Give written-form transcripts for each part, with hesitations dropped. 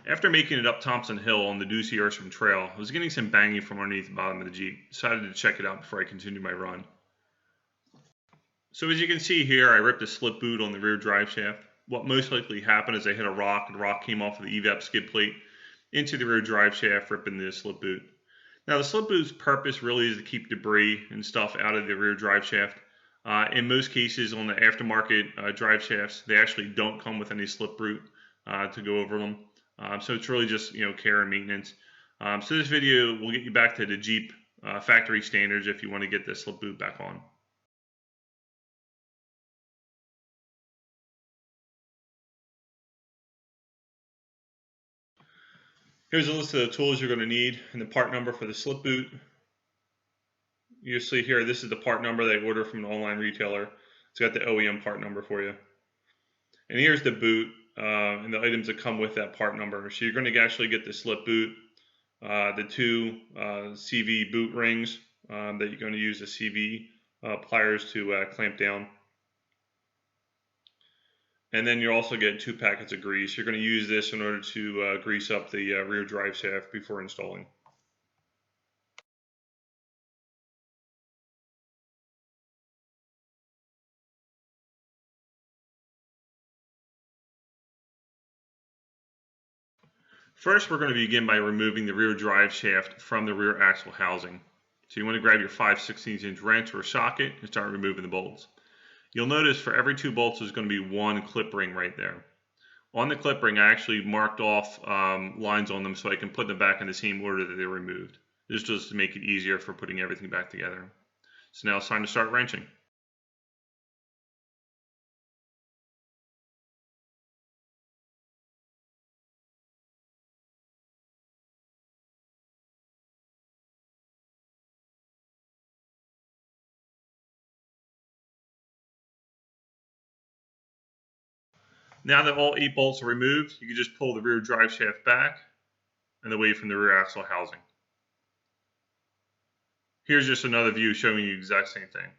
After making it up Thompson Hill on the Dusy Ersham trail, I was getting some banging from underneath the bottom of the Jeep. Decided to check it out before I continued my run. So as you can see here, I ripped a slip boot on the rear drive shaft. What most likely happened is I hit a rock, and the rock came off of the evap skid plate into the rear drive shaft, ripping the slip boot. Now the slip boot's purpose really is to keep debris and stuff out of the rear drive shaft. In most cases on the aftermarket drive shafts, they actually don't come with any slip boot to go over them. So it's really just care and maintenance. So this video will get you back to the Jeep factory standards if you want to get the slip boot back on. Here's a list of the tools you're going to need and the part number for the slip boot. You see here, this is the part number that I ordered from an online retailer. It's got the OEM part number for you. And here's the boot and the items that come with that part number. So you're going to actually get the slip boot, the two CV boot rings that you're going to use the CV pliers to clamp down. And then you also get 2 packets of grease. You're going to use this in order to grease up the rear drive shaft before installing. First, we're going to begin by removing the rear drive shaft from the rear axle housing. So you want to grab your 5/16 inch wrench or socket and start removing the bolts. You'll notice for every 2 bolts there's going to be 1 clip ring right there. On the clip ring, I actually marked off lines on them so I can put them back in the same order that they were removed. This just to make it easier for putting everything back together. So now it's time to start wrenching. Now that all 8 bolts are removed, you can just pull the rear drive shaft back and away from the rear axle housing. Here's just another view showing you the exact same thing.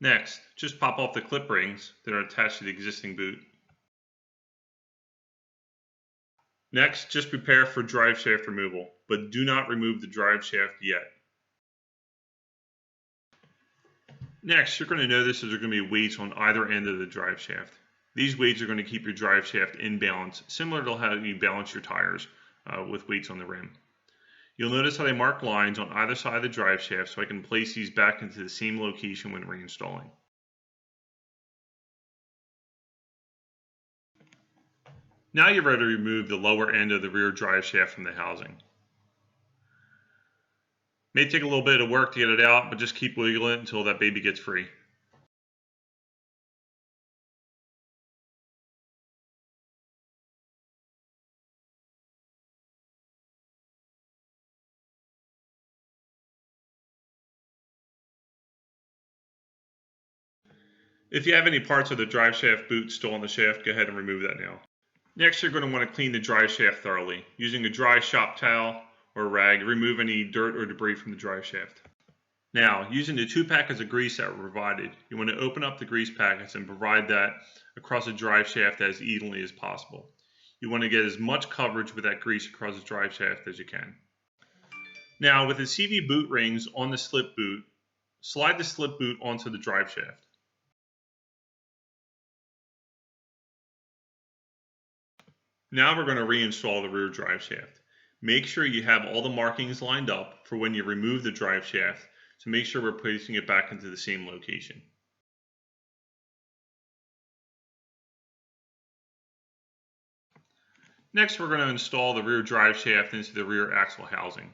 Next, just pop off the clip rings that are attached to the existing boot. Next, just prepare for drive shaft removal, but do not remove the drive shaft yet. Next, you're going to notice that there are going to be weights on either end of the drive shaft. These weights are going to keep your drive shaft in balance, similar to how you balance your tires with weights on the rim. You'll notice how they mark lines on either side of the drive shaft so I can place these back into the same location when reinstalling. Now you're ready to remove the lower end of the rear drive shaft from the housing. May take a little bit of work to get it out, but just keep wiggling it until that baby gets free. If you have any parts of the drive shaft boot still on the shaft, go ahead and remove that now. Next, you're going to want to clean the drive shaft thoroughly. Using a dry shop towel or rag, remove any dirt or debris from the drive shaft. Now, using the 2 packets of grease that were provided, you want to open up the grease packets and provide that across the drive shaft as evenly as possible. You want to get as much coverage with that grease across the drive shaft as you can. Now, with the CV boot rings on the slip boot, slide the slip boot onto the drive shaft. Now we're going to reinstall the rear drive shaft. Make sure you have all the markings lined up for when you remove the drive shaft to make sure we're placing it back into the same location. Next, we're going to install the rear drive shaft into the rear axle housing.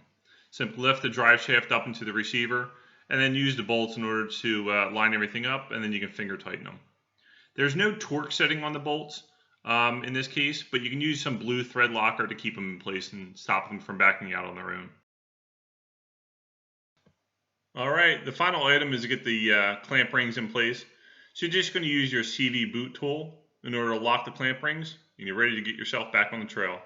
Simply lift the drive shaft up into the receiver and then use the bolts in order to line everything up, and then you can finger tighten them. There's no torque setting on the bolts in this case, but you can use some blue thread locker to keep them in place and stop them from backing out on their own. Alright, the final item is to get the clamp rings in place. So you're just going to use your CV boot tool in order to lock the clamp rings, and you're ready to get yourself back on the trail.